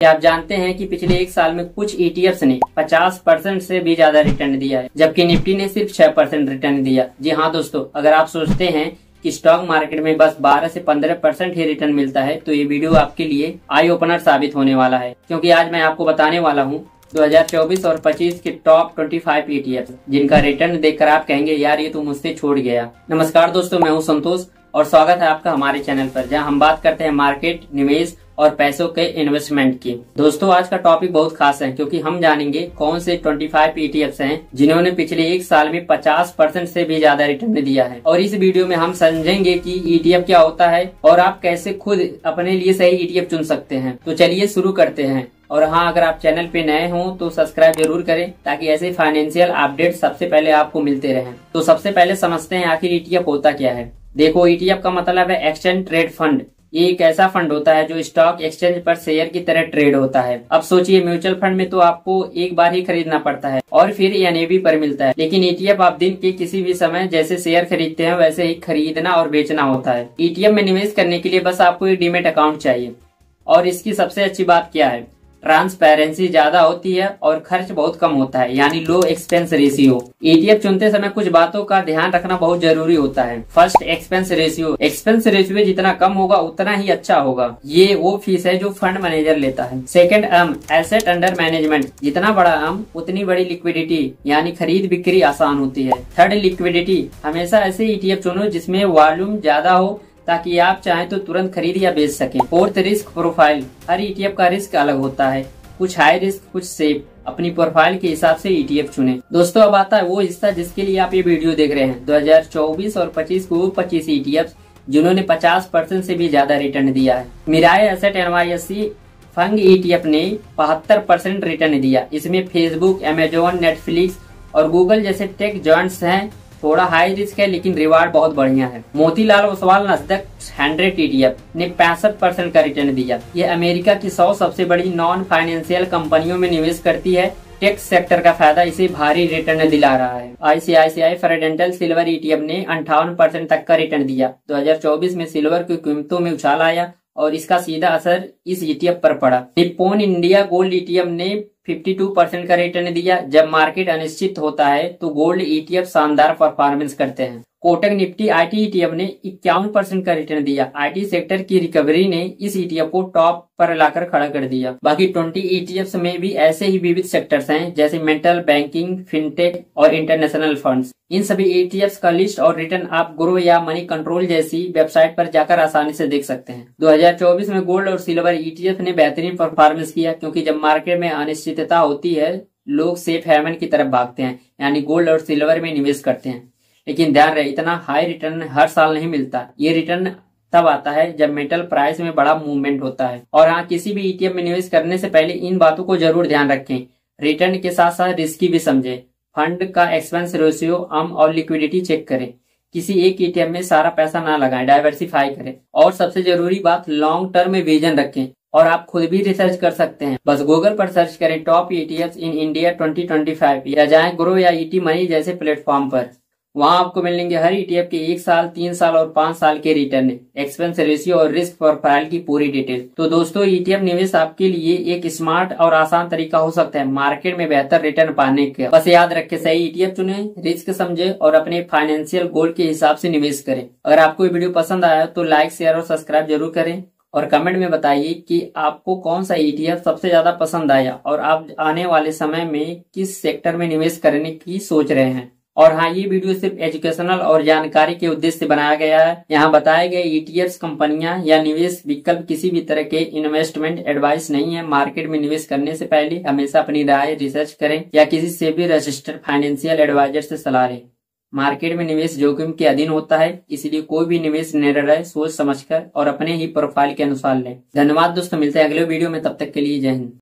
क्या आप जानते हैं कि पिछले एक साल में कुछ ईटीएफ्स ने 50% से भी ज्यादा रिटर्न दिया है, जबकि निफ्टी ने सिर्फ 6% रिटर्न दिया। जी हाँ दोस्तों, अगर आप सोचते हैं कि स्टॉक मार्केट में बस 12 से 15% ही रिटर्न मिलता है तो ये वीडियो आपके लिए आई ओपनर साबित होने वाला है, क्योंकि आज मैं आपको बताने वाला हूँ 2024 और 25 के टॉप 25 ईटीएफ जिनका रिटर्न देखकर आप कहेंगे यार ये तो मुझसे छूट गया। नमस्कार दोस्तों, मैं हूँ संतोष और स्वागत है आपका हमारे चैनल पर, जहां हम बात करते हैं मार्केट, निवेश और पैसों के इन्वेस्टमेंट की। दोस्तों आज का टॉपिक बहुत खास है, क्योंकि हम जानेंगे कौन से 25 ईटीएफ्स हैं जिन्होंने पिछले एक साल में 50% से भी ज्यादा रिटर्न दिया है। और इस वीडियो में हम समझेंगे कि ईटीएफ क्या होता है और आप कैसे खुद अपने लिए सही ईटीएफ चुन सकते हैं। तो चलिए शुरू करते हैं। और हाँ, अगर आप चैनल पे नए हो तो सब्सक्राइब जरूर करें, ताकि ऐसे फाइनेंशियल अपडेट सबसे पहले आपको मिलते रहें। तो सबसे पहले समझते हैं आखिर ईटीएफ होता क्या है। देखो, ईटीएफ का मतलब है एक्सचेंज ट्रेड फंड। ये एक ऐसा फंड होता है जो स्टॉक एक्सचेंज पर शेयर की तरह ट्रेड होता है। अब सोचिए, म्यूचुअल फंड में तो आपको एक बार ही खरीदना पड़ता है और फिर एनएवी पर मिलता है, लेकिन ईटीएफ आप दिन के किसी भी समय जैसे शेयर खरीदते हैं वैसे ही खरीदना और बेचना होता है। ईटीएफ में निवेश करने के लिए बस आपको एक डीमैट अकाउंट चाहिए। और इसकी सबसे अच्छी बात क्या है, ट्रांसपेरेंसी ज्यादा होती है और खर्च बहुत कम होता है, यानी लो एक्सपेंस रेशियो। ईटीएफ चुनते समय कुछ बातों का ध्यान रखना बहुत जरूरी होता है। First, expense ratio. Expense ratio जितना कम होगा उतना ही अच्छा होगा। ये वो फीस है जो फंड मैनेजर लेता है। Second, asset under management. जितना बड़ा उतनी बड़ी लिक्विडिटी, यानी खरीद बिक्री आसान होती है। Third, liquidity. हमेशा ऐसे ईटीएफ चुनो जिसमें वॉल्यूम ज्यादा हो, ताकि आप चाहें तो तुरंत खरीद या बेच सकें। Fourth, risk profile. हर ईटीएफ का रिस्क अलग होता है, कुछ हाई रिस्क कुछ सेफ। अपनी प्रोफाइल के हिसाब से ईटीएफ चुने। दोस्तों अब आता है वो हिस्सा जिसके लिए आप ये वीडियो देख रहे हैं। 2024 और 25 को 25 ईटीएफ जिन्होंने 50% से भी ज्यादा रिटर्न दिया है। मिराय एसेट NYSE फंग ईटीएफ ने 72% रिटर्न दिया। इसमें फेसबुक, अमेजोन, नेटफ्लिक्स और गूगल जैसे टेक जॉइंट्स हैं। थोड़ा हाई रिस्क है लेकिन रिवार्ड बहुत बढ़िया है। मोतीलाल ओसवाल नस्दक 100 ईटीएफ ने 65% का रिटर्न दिया। ये अमेरिका की 100 सबसे बड़ी नॉन फाइनेंशियल कंपनियों में निवेश करती है। टेक सेक्टर का फायदा इसे भारी रिटर्न दिला रहा है। ICICI प्रूडेंशियल सिल्वर ईटीएफ ने 58% तक का रिटर्न दिया। 2024 में सिल्वर की कीमतों में उछाल आया और इसका सीधा असर इस ईटीएफ पर पड़ा। निप्पॉन इंडिया गोल्ड ईटीएफ ने 52% का रिटर्न दिया। जब मार्केट अनिश्चित होता है तो गोल्ड ईटीएफ शानदार परफॉर्मेंस करते हैं। कोटक निफ्टी आईटी ईटीएफ ने 51% का रिटर्न दिया। आईटी सेक्टर की रिकवरी ने इस ईटीएफ को टॉप पर लाकर खड़ा कर दिया। बाकी 20 ईटीएफ में भी ऐसे ही विविध सेक्टर्स हैं, जैसे मेटल, बैंकिंग, फिनटेक और इंटरनेशनल फंड्स। इन सभी ईटीएफ का लिस्ट और रिटर्न आप ग्रो या मनी कंट्रोल जैसी वेबसाइट पर जाकर आसानी से देख सकते हैं। 2024 में गोल्ड और सिल्वर ईटीएफ ने बेहतरीन परफॉर्मेंस किया, क्योंकि जब मार्केट में अनिश्चितता होती है लोग सेफ हेवन की तरफ भागते हैं, यानी गोल्ड और सिल्वर में निवेश करते हैं। लेकिन ध्यान रहे, इतना हाई रिटर्न हर साल नहीं मिलता। ये रिटर्न तब आता है जब मेटल प्राइस में बड़ा मूवमेंट होता है। और हाँ, किसी भी ईटीएफ में निवेश करने से पहले इन बातों को जरूर ध्यान रखें। रिटर्न के साथ साथ रिस्क भी समझें। फंड का एक्सपेंस रेशियो, और लिक्विडिटी चेक करें। किसी एक ईटीएफ में सारा पैसा ना लगाएं, डाइवर्सिफाई करें। और सबसे जरूरी बात, लॉन्ग टर्म में विजन रखें। और आप खुद भी रिसर्च कर सकते हैं, बस गूगल पर सर्च करें टॉप ईटीएफ इन इंडिया 2025 या जाएं ग्रो या ईटी मनी जैसे प्लेटफॉर्म पर। वहां आपको मिलेंगे हर ईटीएफ के 1 साल, 3 साल और 5 साल के रिटर्न, एक्सपेंस रेशियो और रिस्क प्रोफाइल की पूरी डिटेल। तो दोस्तों, ईटीएफ निवेश आपके लिए एक स्मार्ट और आसान तरीका हो सकता है मार्केट में बेहतर रिटर्न पाने का। बस याद रखें, सही ईटीएफ चुने, रिस्क समझे और अपने फाइनेंशियल गोल के हिसाब से निवेश करें। अगर आपको ये वीडियो पसंद आया तो लाइक, शेयर और सब्सक्राइब जरूर करें। और कमेंट में बताइए कि आपको कौन सा ईटीएफ सबसे ज्यादा पसंद आया और आप आने वाले समय में किस सेक्टर में निवेश करने की सोच रहे हैं। और हाँ, ये वीडियो सिर्फ एजुकेशनल और जानकारी के उद्देश्य से बनाया गया है। यहाँ बताए गए ईटीएफ कंपनियां या निवेश विकल्प किसी भी तरह के इन्वेस्टमेंट एडवाइस नहीं है। मार्केट में निवेश करने से पहले हमेशा अपनी राय रिसर्च करें या किसी से भी रजिस्टर्ड फाइनेंशियल एडवाइजर से सलाह लें। मार्केट में निवेश जोखिम के अधीन होता है, इसलिए कोई भी निवेश निर्णय सोच समझकर और अपने ही प्रोफाइल के अनुसार लें। धन्यवाद दोस्तों, मिलते हैं अगले वीडियो में, तब तक के लिए जय हिंद।